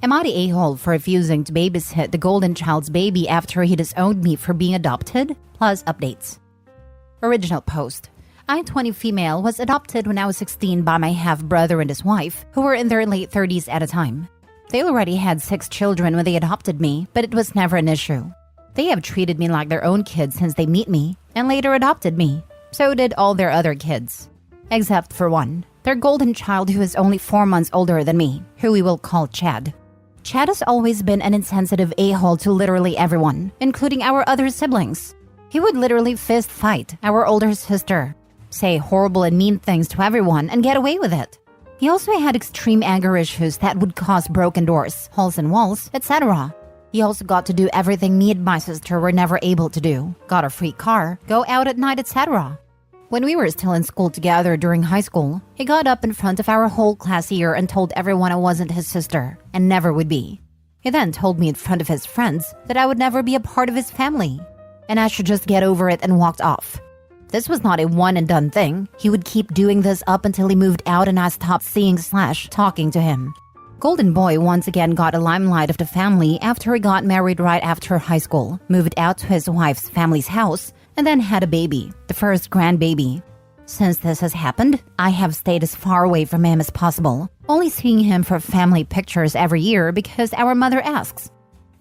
Am I the a-hole for refusing to babysit the golden child's baby after he disowned me for being adopted? Plus updates. Original post. I, 20 female, was adopted when I was 16 by my half-brother and his wife, who were in their late 30s at a time. They already had 6 children when they adopted me, but it was never an issue. They have treated me like their own kids since they met me, and later adopted me. So did all their other kids. Except for one, their golden child who is only 4 months older than me, who we will call Chad. Chad has always been an insensitive a-hole to literally everyone, including our other siblings. He would literally fist fight our older sister, say horrible and mean things to everyone, and get away with it. He also had extreme anger issues that would cause broken doors, holes in walls, etc. He also got to do everything me and my sister were never able to do. Got a free car, go out at night, etc. When we were still in school together during high school, he got up in front of our whole class year and told everyone I wasn't his sister, and never would be. He then told me in front of his friends that I would never be a part of his family, and I should just get over it, and walked off. This was not a one-and-done thing. He would keep doing this up until he moved out and I stopped seeing/talking to him. Golden Boy once again got a limelight of the family after he got married right after high school, moved out to his wife's family's house, and then had a baby, the first grandbaby. Since this has happened, I have stayed as far away from him as possible, only seeing him for family pictures every year because our mother asks.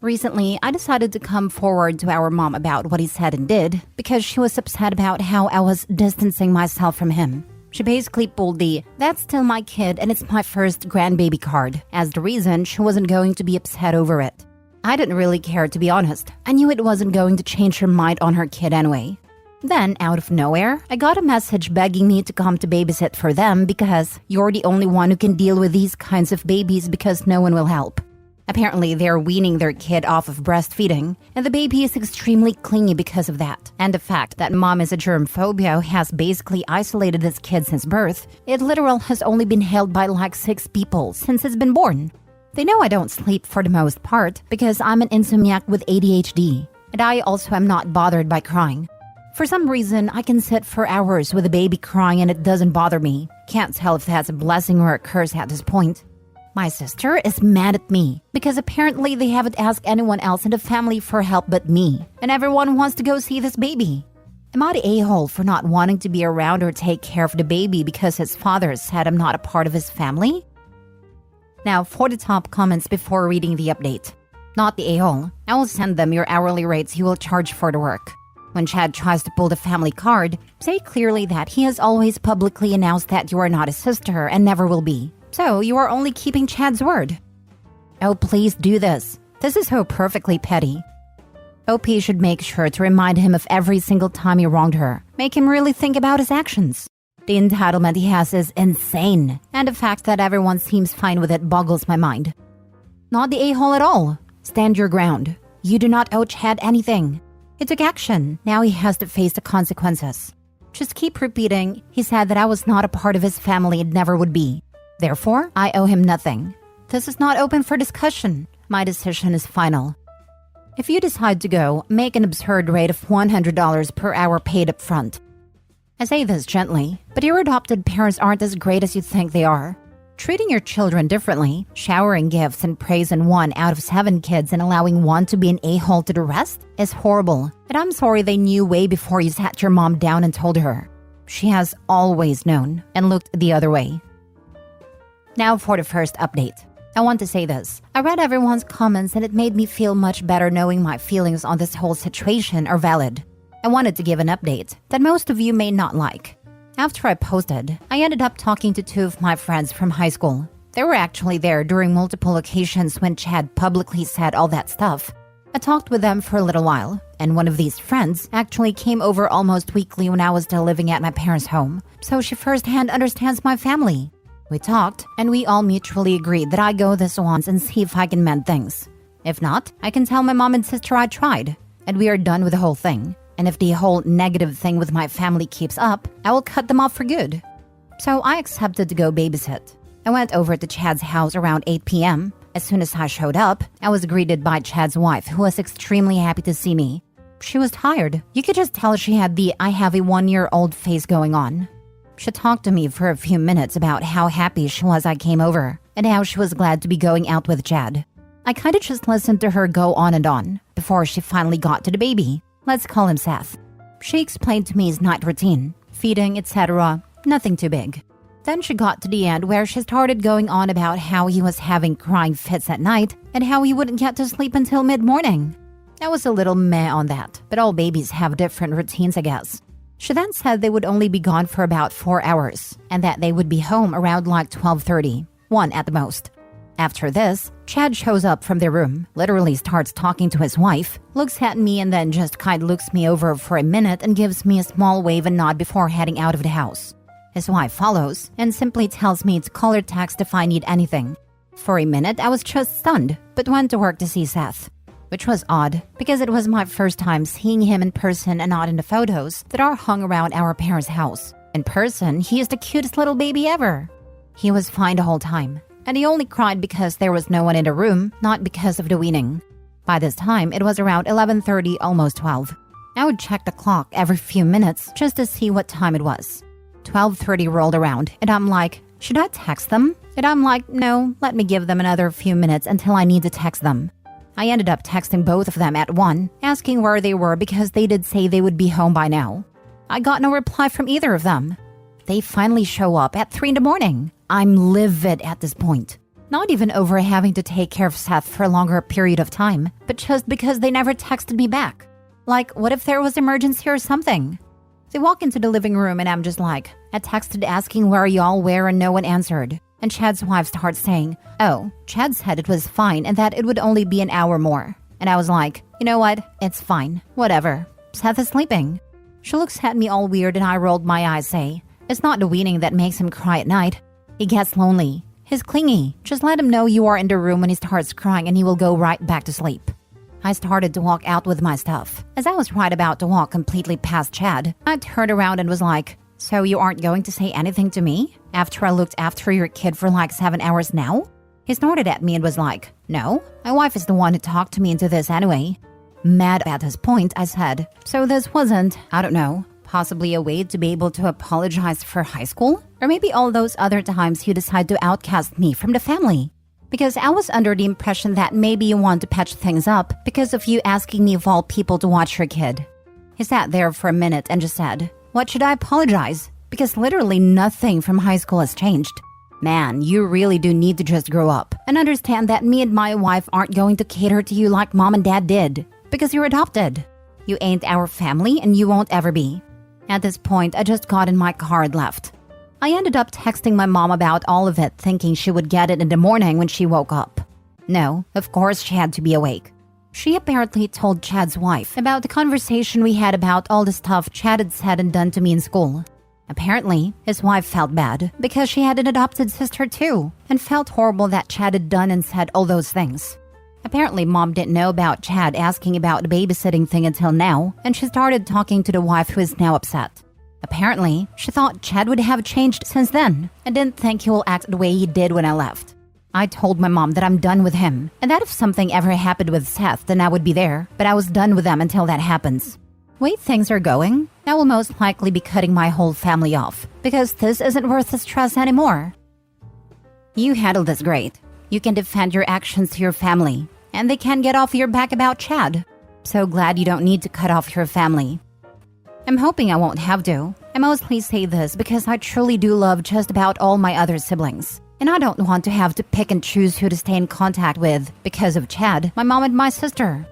Recently, I decided to come forward to our mom about what he said and did because she was upset about how I was distancing myself from him. She basically pulled the "that's still my kid and it's my first grandbaby" card as the reason she wasn't going to be upset over it. I didn't really care, to be honest. I knew it wasn't going to change her mind on her kid anyway. Then, out of nowhere, I got a message begging me to come to babysit for them because you're the only one who can deal with these kinds of babies because no one will help. Apparently, they're weaning their kid off of breastfeeding, and the baby is extremely clingy because of that. And the fact that mom is a germophobia who has basically isolated this kid since birth, it literal has only been held by like 6 people since it's been born. They know I don't sleep for the most part because I'm an insomniac with ADHD, and I also am not bothered by crying. For some reason, I can sit for hours with a baby crying and it doesn't bother me. Can't tell if that's a blessing or a curse at this point. My sister is mad at me because apparently they haven't asked anyone else in the family for help but me, and everyone wants to go see this baby. Am I the a-hole for not wanting to be around or take care of the baby because his father said I'm not a part of his family? Now, for the top comments before reading the update. Not the a-hole. I will send them your hourly rates you will charge for the work. When Chad tries to pull the family card, say clearly that he has always publicly announced that you are not his sister and never will be. So you are only keeping Chad's word. Oh, please do this. This is so perfectly petty. OP should make sure to remind him of every single time he wronged her. Make him really think about his actions. The entitlement he has is insane, and the fact that everyone seems fine with it boggles my mind. Not the a-hole at all. Stand your ground. You do not owe Chad anything. He took action. Now he has to face the consequences. Just keep repeating, he said that I was not a part of his family and never would be. Therefore, I owe him nothing. This is not open for discussion. My decision is final. If you decide to go, make an absurd rate of $100 per hour paid up front. I say this gently, but your adopted parents aren't as great as you think they are. Treating your children differently, showering gifts and praise in 1 out of 7 kids and allowing one to be an a-hole to the rest is horrible. And I'm sorry they knew way before you sat your mom down and told her. She has always known and looked the other way. Now for the first update. I want to say this. I read everyone's comments and it made me feel much better knowing my feelings on this whole situation are valid. I wanted to give an update that most of you may not like. After I posted, I ended up talking to 2 of my friends from high school. They were actually there during multiple occasions when Chad publicly said all that stuff. I talked with them for a little while, and one of these friends actually came over almost weekly when I was still living at my parents' home, so she firsthand understands my family. We talked, and we all mutually agreed that I go this once and see if I can mend things. If not, I can tell my mom and sister I tried, and we are done with the whole thing. And if the whole negative thing with my family keeps up, I will cut them off for good. So I accepted to go babysit. I went over to Chad's house around 8 p.m. As soon as I showed up, I was greeted by Chad's wife, who was extremely happy to see me. She was tired. You could just tell she had the "I have a 1-year-old" face going on. She talked to me for a few minutes about how happy she was I came over and how she was glad to be going out with Chad. I kinda just listened to her go on and on before she finally got to the baby. Let's call him Seth. She explained to me his night routine, feeding, etc. Nothing too big. Then she got to the end where she started going on about how he was having crying fits at night and how he wouldn't get to sleep until mid-morning. I was a little meh on that, but all babies have different routines, I guess. She then said they would only be gone for about 4 hours and that they would be home around like 12:30, 1 at the most. After this, Chad shows up from their room, literally starts talking to his wife, looks at me and then just looks me over for a minute and gives me a small wave and nod before heading out of the house. His wife follows and simply tells me to call or text if I need anything. For a minute, I was just stunned, but went to work to see Seth. Which was odd, because it was my first time seeing him in person and not in the photos that are hung around our parents' house. In person, he is the cutest little baby ever. He was fine the whole time, and he only cried because there was no one in the room, not because of the weaning. By this time, it was around 11:30, almost 12. I would check the clock every few minutes just to see what time it was. 12:30 rolled around, and I'm like, should I text them? And I'm like, no, let me give them another few minutes until I need to text them. I ended up texting both of them at 1, asking where they were because they did say they would be home by now. I got no reply from either of them. They finally show up at 3 in the morning. I'm livid at this point. Not even over having to take care of Seth for a longer period of time, but just because they never texted me back. Like, what if there was emergency or something? They walk into the living room and I'm just like, I texted asking where y'all were and no one answered. And Chad's wife starts saying, oh, Chad said it was fine and that it would only be an hour more. And I was like, you know what? It's fine. Whatever. Seth is sleeping. She looks at me all weird and I rolled my eyes, say, it's not the weaning that makes him cry at night. He gets lonely. He's clingy. Just let him know you are in the room when he starts crying and he will go right back to sleep. I started to walk out with my stuff. As I was right about to walk completely past Chad, I turned around and was like, so you aren't going to say anything to me? After I looked after your kid for like 7 hours now? He snorted at me and was like, no, my wife is the one who talked to me into this anyway. Mad at his point, I said, so this wasn't, I don't know, possibly a way to be able to apologize for high school? Or maybe all those other times you decide to outcast me from the family? Because I was under the impression that maybe you want to patch things up because of you asking me of all people to watch your kid. He sat there for a minute and just said, what should I apologize? Because literally nothing from high school has changed. Man, you really do need to just grow up and understand that me and my wife aren't going to cater to you like mom and dad did. Because you're adopted. You ain't our family and you won't ever be. At this point, I just got in my car and left. I ended up texting my mom about all of it, thinking she would get it in the morning when she woke up. No, of course she had to be awake. She apparently told Chad's wife about the conversation we had about all the stuff Chad had said and done to me in school. Apparently, his wife felt bad because she had an adopted sister too, and felt horrible that Chad had done and said all those things. Apparently, mom didn't know about Chad asking about the babysitting thing until now, and she started talking to the wife who is now upset. Apparently, she thought Chad would have changed since then and didn't think he will act the way he did when I left. I told my mom that I'm done with him and that if something ever happened with Seth, then I would be there, but I was done with them until that happens. Way things are going, I will most likely be cutting my whole family off because this isn't worth the stress anymore. You handled this great. You can defend your actions to your family and they can get off your back about Chad. So glad you don't need to cut off your family. I'm hoping I won't have to. I mostly say this because I truly do love just about all my other siblings. And I don't want to have to pick and choose who to stay in contact with because of Chad, my mom and my sister.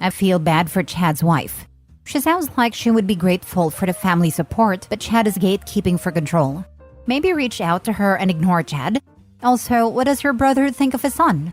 I feel bad for Chad's wife. She sounds like she would be grateful for the family support, but Chad is gatekeeping for control. Maybe reach out to her and ignore Chad. Also, what does your brother think of his son?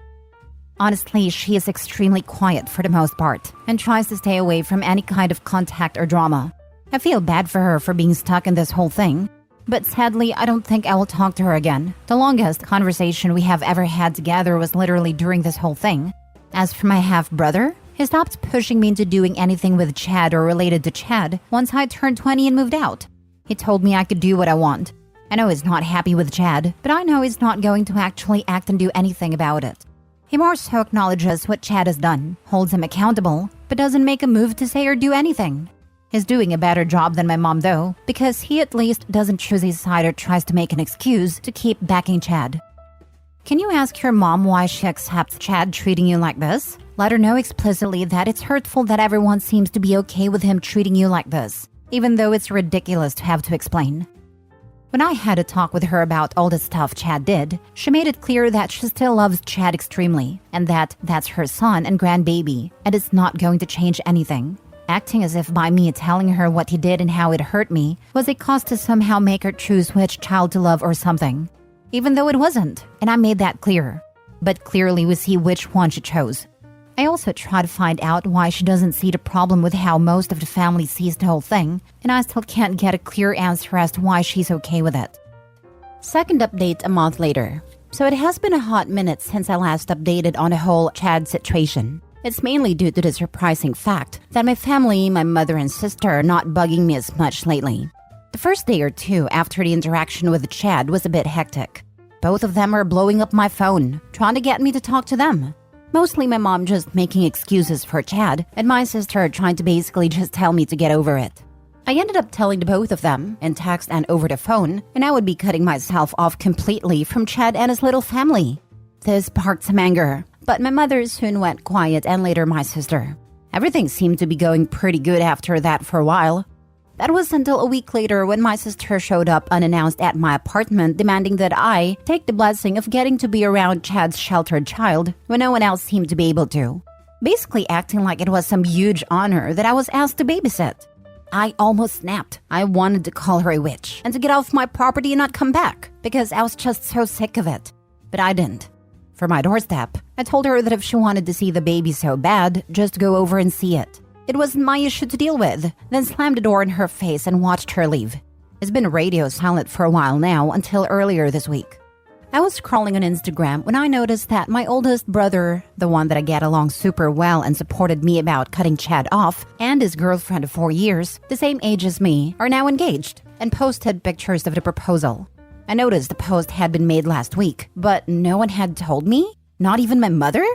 Honestly, she is extremely quiet for the most part and tries to stay away from any kind of contact or drama. I feel bad for her for being stuck in this whole thing. But sadly, I don't think I will talk to her again. The longest conversation we have ever had together was literally during this whole thing. As for my half-brother, he stopped pushing me into doing anything with Chad or related to Chad once I turned 20 and moved out. He told me I could do what I want. I know he's not happy with Chad, but I know he's not going to actually act and do anything about it. He more so acknowledges what Chad has done, holds him accountable, but doesn't make a move to say or do anything. He's doing a better job than my mom though, because he at least doesn't choose his side or tries to make an excuse to keep backing Chad. Can you ask your mom why she accepts Chad treating you like this? Let her know explicitly that it's hurtful that everyone seems to be okay with him treating you like this, even though it's ridiculous to have to explain. When I had a talk with her about all the stuff Chad did, she made it clear that she still loves Chad extremely, and that that's her son and grandbaby, and it's not going to change anything. Acting as if by me telling her what he did and how it hurt me was a cause to somehow make her choose which child to love or something. Even though it wasn't, and I made that clear. But clearly we see which one she chose. I also try to find out why she doesn't see the problem with how most of the family sees the whole thing, and I still can't get a clear answer as to why she's okay with it. Second update a month later. So it has been a hot minute since I last updated on the whole Chad situation. It's mainly due to the surprising fact that my family, my mother and sister, are not bugging me as much lately. The first day or two after the interaction with Chad was a bit hectic. Both of them are blowing up my phone, trying to get me to talk to them. Mostly my mom just making excuses for Chad, and my sister trying to basically just tell me to get over it. I ended up telling the both of them, in text and over the phone, and I would be cutting myself off completely from Chad and his little family. This sparked some anger, but my mother soon went quiet and later my sister. Everything seemed to be going pretty good after that for a while. That was until a week later when my sister showed up unannounced at my apartment demanding that I take the blessing of getting to be around Chad's sheltered child when no one else seemed to be able to. Basically acting like it was some huge honor that I was asked to babysit. I almost snapped. I wanted to call her a witch and to get off my property and not come back because I was just so sick of it. But I didn't. For my doorstep, I told her that if she wanted to see the baby so bad, just go over and see it. It wasn't my issue to deal with, then slammed the door in her face and watched her leave. It's been radio silent for a while now until earlier this week. I was scrolling on Instagram when I noticed that my oldest brother, the one that I get along super well and supported me about cutting Chad off, and his girlfriend of 4 years, the same age as me, are now engaged, and posted pictures of the proposal. I noticed the post had been made last week, but no one had told me? Not even my mother?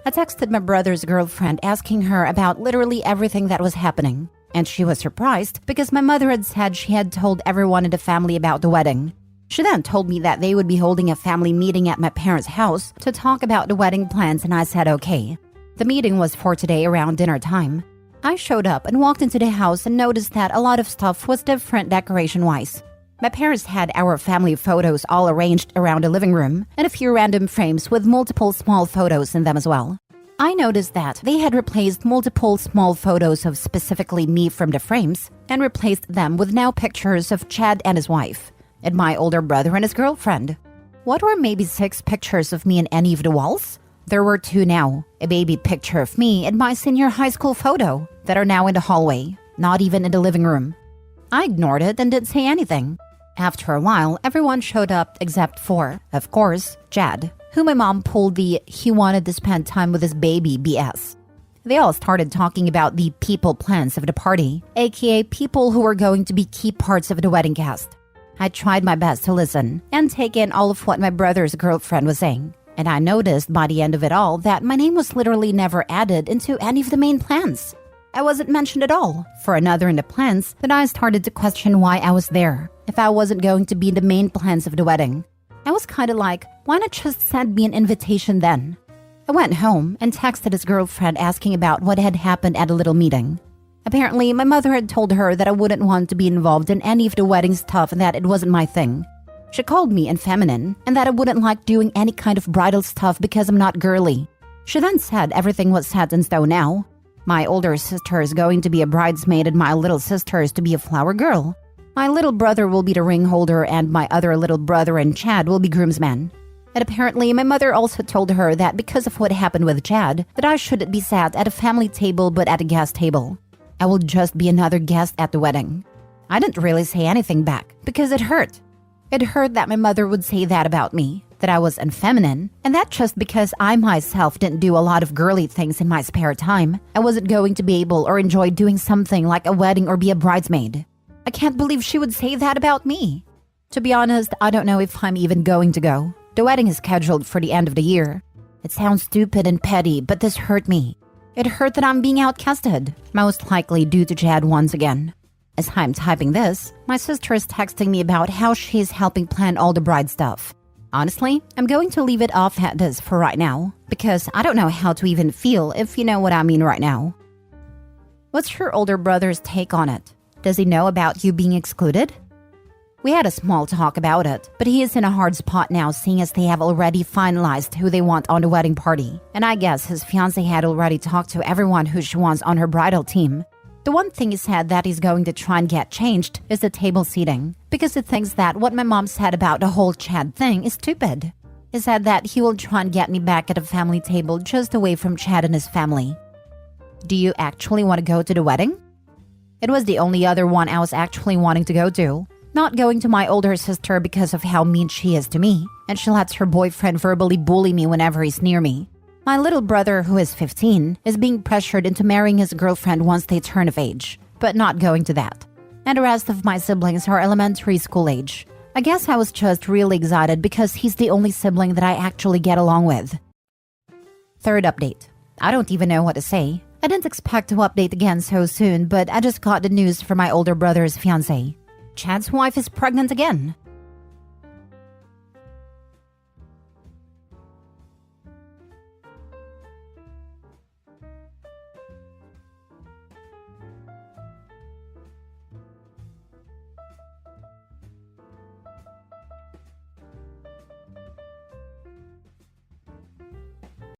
I texted my brother's girlfriend asking her about literally everything that was happening. And she was surprised because my mother had said she had told everyone in the family about the wedding. She then told me that they would be holding a family meeting at my parents' house to talk about the wedding plans, and I said okay. The meeting was for today around dinner time. I showed up and walked into the house and noticed that a lot of stuff was different decoration-wise. My parents had our family photos all arranged around the living room and a few random frames with multiple small photos in them as well. I noticed that they had replaced multiple small photos of specifically me from the frames and replaced them with now pictures of Chad and his wife, and my older brother and his girlfriend. What were maybe 6 pictures of me in any of the walls? There were 2 now, a baby picture of me and my senior high school photo that are now in the hallway, not even in the living room. I ignored it and didn't say anything. After a while, everyone showed up except for, of course, Chad, who my mom pulled the he wanted to spend time with his baby BS. They all started talking about the people plans of the party, aka people who were going to be key parts of the wedding cast. I tried my best to listen and take in all of what my brother's girlfriend was saying, and I noticed by the end of it all that my name was literally never added into any of the main plans. I wasn't mentioned at all. For another in the plans, that I started to question why I was there, if I wasn't going to be in the main plans of the wedding. I was kinda like, why not just send me an invitation then? I went home and texted his girlfriend asking about what had happened at a little meeting. Apparently, my mother had told her that I wouldn't want to be involved in any of the wedding stuff and that it wasn't my thing. She called me infeminine and that I wouldn't like doing any kind of bridal stuff because I'm not girly. She then said everything was set in stone now. My older sister is going to be a bridesmaid and my little sister is to be a flower girl. My little brother will be the ring holder and my other little brother and Chad will be groomsmen. And apparently my mother also told her that because of what happened with Chad, that I shouldn't be sat at a family table but at a guest table. I will just be another guest at the wedding. I didn't really say anything back because it hurt. It hurt that my mother would say that about me, that I was unfeminine, and that just because I myself didn't do a lot of girly things in my spare time, I wasn't going to be able or enjoy doing something like a wedding or be a bridesmaid. I can't believe she would say that about me. To be honest, I don't know if I'm even going to go. The wedding is scheduled for the end of the year. It sounds stupid and petty, but this hurt me. It hurt that I'm being outcasted, most likely due to Chad once again. As I'm typing this, my sister is texting me about how she's helping plan all the bride stuff. Honestly, I'm going to leave it off at this for right now, because I don't know how to even feel, if you know what I mean right now. What's your older brother's take on it? Does he know about you being excluded? We had a small talk about it, but he is in a hard spot now seeing as they have already finalized who they want on the wedding party. And I guess his fiancée had already talked to everyone who she wants on her bridal team. The one thing he said that he's going to try and get changed is the table seating, because he thinks that what my mom said about the whole Chad thing is stupid. He said that he will try and get me back at a family table just away from Chad and his family. Do you actually want to go to the wedding? It was the only other one I was actually wanting to go to. Not going to my older sister because of how mean she is to me, and she lets her boyfriend verbally bully me whenever he's near me. My little brother, who is 15, is being pressured into marrying his girlfriend once they turn of age, but not going to that. And the rest of my siblings are elementary school age. I guess I was just really excited because he's the only sibling that I actually get along with. Third update. I don't even know what to say. I didn't expect to update again so soon, but I just got the news from my older brother's fiancée. Chad's wife is pregnant again.